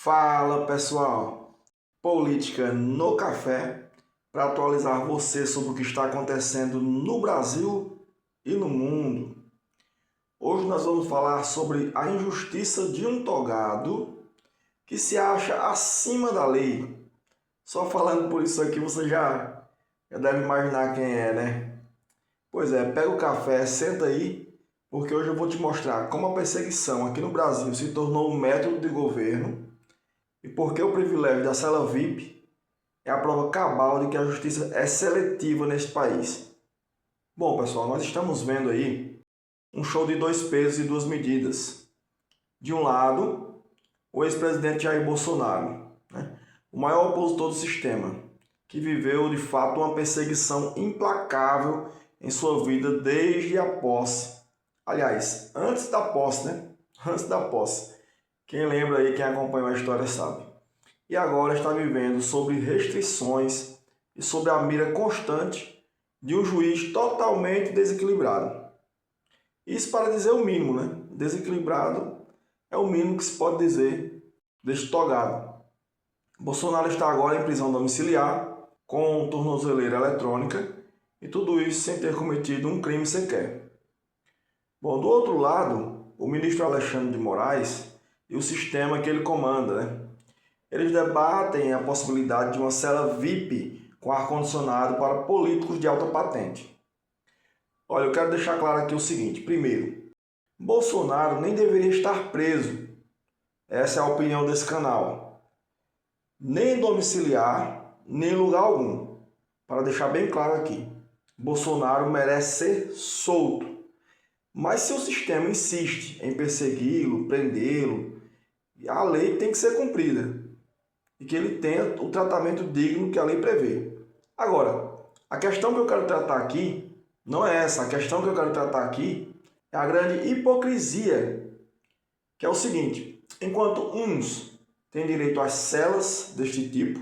Fala pessoal, política no café para atualizar você sobre o que está acontecendo no Brasil e no mundo. Hoje nós vamos falar sobre a injustiça de um togado que se acha acima da lei. Só falando por isso aqui você já deve imaginar quem é, né? Pois é, pega o café, senta aí, porque hoje eu vou te mostrar como a perseguição aqui no Brasil se tornou um método de governo. E porque o privilégio da cela VIP é a prova cabal de que a justiça é seletiva neste país. Bom, pessoal, nós estamos vendo aí um show de dois pesos e duas medidas. De um lado, o ex-presidente Jair Bolsonaro, né? O maior opositor do sistema, que viveu de fato uma perseguição implacável em sua vida desde a posse. Aliás, antes da posse, né? Antes da posse. Quem lembra aí, quem acompanhou a história sabe. E agora está vivendo sobre restrições e sobre a mira constante de um juiz totalmente desequilibrado. Isso para dizer o mínimo, né? Desequilibrado é o mínimo que se pode dizer deste togado. Bolsonaro está agora em prisão domiciliar, com tornozeleira eletrônica, e tudo isso sem ter cometido um crime sequer. Bom, do outro lado, o ministro Alexandre de Moraes e o sistema que ele comanda, né? Eles debatem a possibilidade de uma cela VIP com ar-condicionado para políticos de alta patente. Olha, eu quero deixar claro aqui o seguinte. Primeiro, Bolsonaro nem deveria estar preso. Essa é a opinião desse canal. Nem domiciliar, nem em lugar algum. Para deixar bem claro aqui. Bolsonaro merece ser solto. Mas se o sistema insiste em persegui-lo, prendê-lo, a lei tem que ser cumprida. E que ele tenha o tratamento digno que a lei prevê. Agora, a questão que eu quero tratar aqui não é essa. A questão que eu quero tratar aqui é a grande hipocrisia, que é o seguinte: enquanto uns têm direito às celas deste tipo,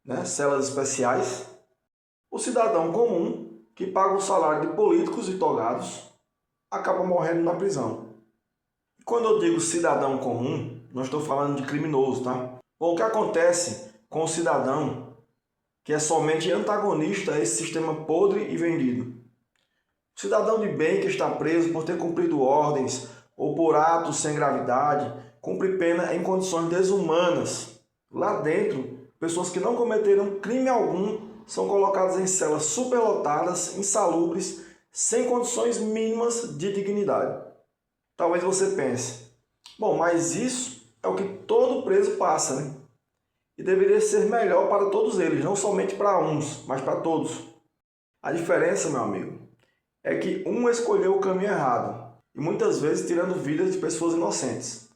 né, celas especiais, o cidadão comum, que paga o salário de políticos e togados, acaba morrendo na prisão. E quando eu digo cidadão comum, não estou falando de criminoso, tá? Bom, o que acontece com o cidadão que é somente antagonista a esse sistema podre e vendido? O cidadão de bem que está preso por ter cumprido ordens ou por atos sem gravidade, cumpre pena em condições desumanas. Lá dentro, pessoas que não cometeram crime algum são colocadas em celas superlotadas, insalubres, sem condições mínimas de dignidade. Talvez você pense, bom, mas isso é o que todo preso passa, né? E deveria ser melhor para todos eles, não somente para uns, mas para todos. A diferença, meu amigo, é que um escolheu o caminho errado, e muitas vezes tirando vidas de pessoas inocentes.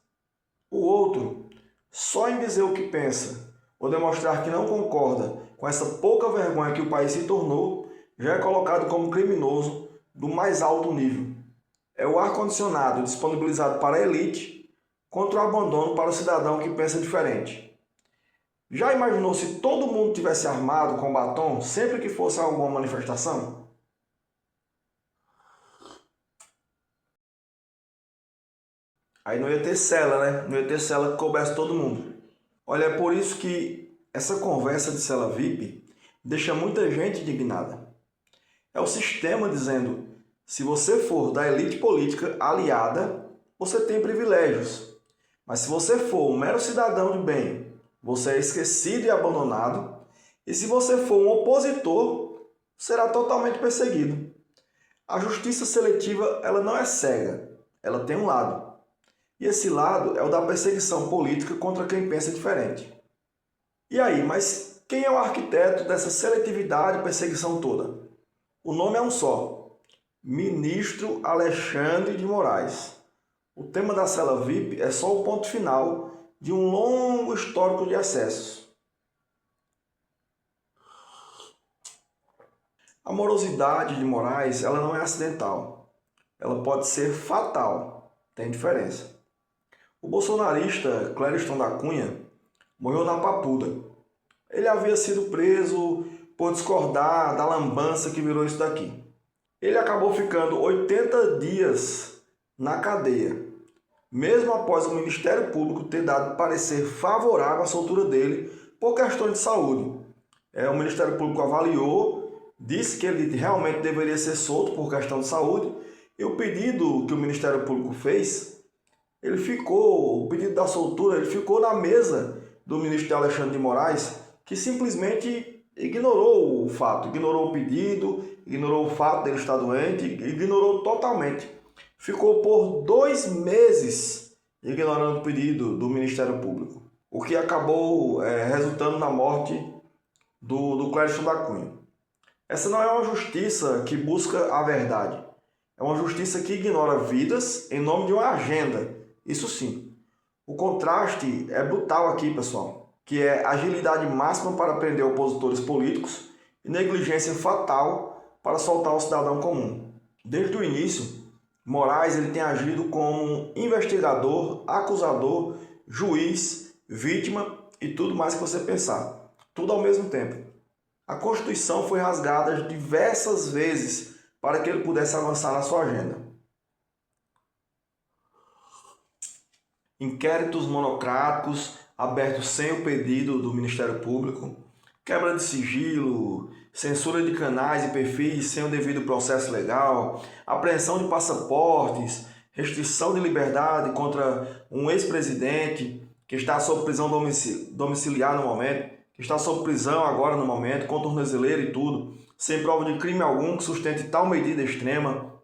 O outro, só em dizer o que pensa, ou demonstrar que não concorda com essa pouca vergonha que o país se tornou, já é colocado como criminoso do mais alto nível. É o ar-condicionado disponibilizado para a elite contra o abandono para o cidadão que pensa diferente. Já imaginou se todo mundo tivesse armado com batom sempre que fosse a alguma manifestação? Aí não ia ter cela, né? Não ia ter cela que coubesse todo mundo. Olha, é por isso que essa conversa de cela VIP deixa muita gente indignada. É o sistema dizendo, se você for da elite política aliada, você tem privilégios. Mas se você for um mero cidadão de bem, você é esquecido e abandonado. E se você for um opositor, será totalmente perseguido. A justiça seletiva ela não é cega, ela tem um lado. E esse lado é o da perseguição política contra quem pensa diferente. E aí, mas quem é o arquiteto dessa seletividade e perseguição toda? O nome é um só: Ministro Alexandre de Moraes. O tema da cela VIP é só o ponto final de um longo histórico de excessos. A morosidade de Moraes ela não é acidental. Ela pode ser fatal. Tem diferença. O bolsonarista Clériston da Cunha morreu na Papuda. Ele havia sido preso por discordar da lambança que virou isso daqui. Ele acabou ficando 80 dias na cadeia. mesmo após o Ministério Público ter dado parecer favorável à soltura dele por questões de saúde. O Ministério Público avaliou, disse que ele realmente deveria ser solto por questão de saúde, e o pedido que o Ministério Público fez, o pedido da soltura, ele ficou na mesa do ministro Alexandre de Moraes, que simplesmente ignorou o fato, ignorou o pedido, ignorou o fato dele estar doente, ignorou totalmente. Ficou por 2 meses ignorando o pedido do Ministério Público, o que acabou resultando na morte do Clériston da Cunha. Essa não é uma justiça que busca a verdade, é uma justiça que ignora vidas em nome de uma agenda, isso sim. O contraste é brutal aqui, pessoal, que é agilidade máxima para prender opositores políticos e negligência fatal para soltar o cidadão comum. Desde o início, Moraes ele tem agido como investigador, acusador, juiz, vítima e tudo mais que você pensar. Tudo ao mesmo tempo. A Constituição foi rasgada diversas vezes para que ele pudesse avançar na sua agenda. Inquéritos monocráticos abertos sem o pedido do Ministério Público, quebra de sigilo, censura de canais e perfis sem o devido processo legal, apreensão de passaportes, restrição de liberdade contra um ex-presidente que está sob prisão domiciliar no momento, que está sob prisão agora no momento, com tornozeleira e tudo, sem prova de crime algum que sustente tal medida extrema.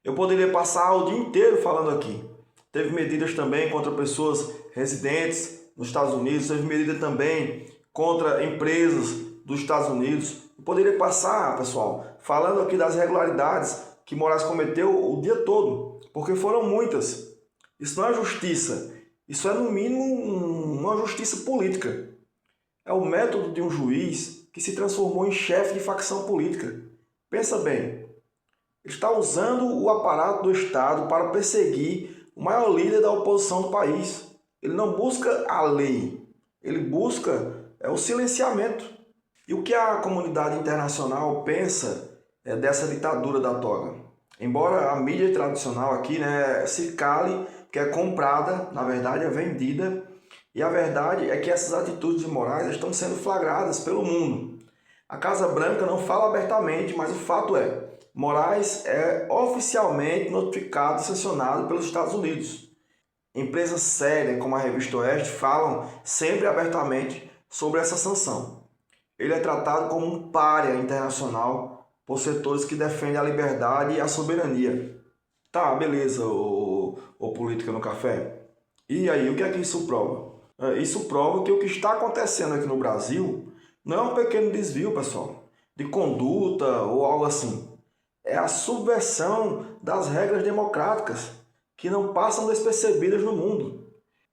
Eu poderia passar o dia inteiro falando aqui. Teve medidas também contra pessoas residentes nos Estados Unidos, teve medida também contra empresas dos Estados Unidos. Eu poderia passar, pessoal, falando aqui das irregularidades que Moraes cometeu o dia todo, porque foram muitas. Isso não é justiça, isso é no mínimo uma justiça política. É o método de um juiz que se transformou em chefe de facção política. Pensa bem, ele está usando o aparato do Estado para perseguir o maior líder da oposição do país. Ele não busca a lei, ele busca o silenciamento. E o que a comunidade internacional pensa dessa ditadura da toga? Embora a mídia tradicional aqui se cale, que é comprada, na verdade é vendida, e a verdade é que essas atitudes de Moraes estão sendo flagradas pelo mundo. A Casa Branca não fala abertamente, mas o fato é, Moraes é oficialmente notificado e sancionado pelos Estados Unidos. Empresas sérias como a Revista Oeste falam sempre abertamente sobre essa sanção. Ele é tratado como um pária internacional por setores que defendem a liberdade e a soberania. Tá, beleza, ô Política no Café. E aí, o que é que isso prova? Isso prova que o que está acontecendo aqui no Brasil não é um pequeno desvio, pessoal, de conduta ou algo assim. É a subversão das regras democráticas que não passam despercebidas no mundo.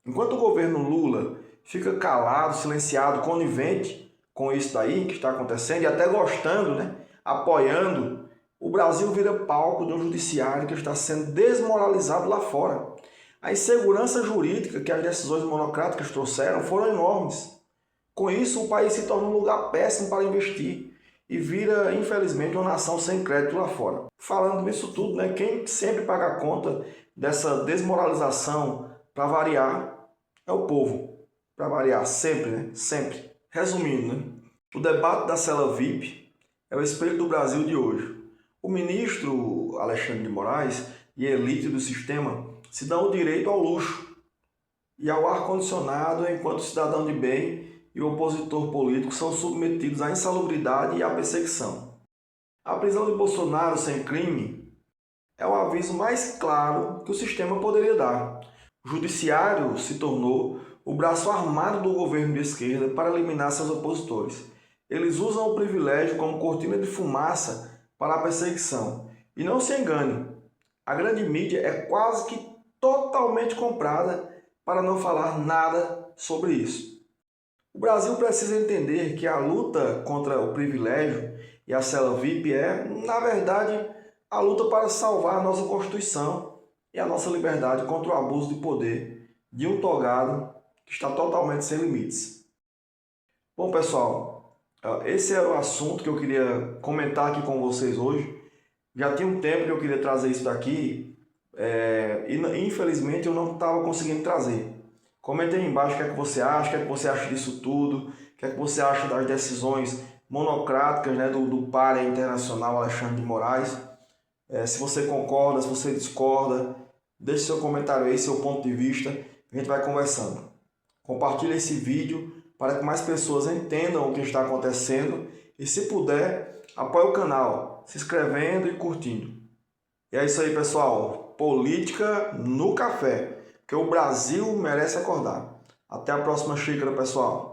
Enquanto o governo Lula fica calado, silenciado, conivente com isso daí que está acontecendo e até gostando, apoiando, o Brasil vira palco de um judiciário que está sendo desmoralizado lá fora. A insegurança jurídica que as decisões monocráticas trouxeram foram enormes. Com isso, o país se torna um lugar péssimo para investir e vira, infelizmente, uma nação sem crédito lá fora. Falando nisso tudo, quem sempre paga a conta dessa desmoralização, para variar, é o povo. Para variar, sempre, sempre. Resumindo, o debate da cela VIP é o espelho do Brasil de hoje. O ministro Alexandre de Moraes e a elite do sistema se dão o direito ao luxo e ao ar-condicionado enquanto cidadão de bem e o opositor político são submetidos à insalubridade e à perseguição. A prisão de Bolsonaro sem crime é o aviso mais claro que o sistema poderia dar. O judiciário se tornou o braço armado do governo de esquerda para eliminar seus opositores. Eles usam o privilégio como cortina de fumaça para a perseguição. E não se engane, a grande mídia é quase que totalmente comprada para não falar nada sobre isso. O Brasil precisa entender que a luta contra o privilégio e a cela VIP é, na verdade, a luta para salvar a nossa Constituição e a nossa liberdade contra o abuso de poder de um togado que está totalmente sem limites. Bom, pessoal, esse era o assunto que eu queria comentar aqui com vocês hoje. Já tinha um tempo que eu queria trazer isso daqui e infelizmente eu não estava conseguindo trazer. Comente aí embaixo o que é que você acha, o que é que você acha disso tudo, o que é que você acha das decisões monocráticas, né, do Pária Internacional Alexandre de Moraes. Se você concorda, se você discorda, deixe seu comentário aí, seu ponto de vista, a gente vai conversando. Compartilhe esse vídeo para que mais pessoas entendam o que está acontecendo e, se puder, apoie o canal, se inscrevendo e curtindo. E é isso aí, pessoal. Política no café, porque o Brasil merece acordar. Até a próxima xícara, pessoal.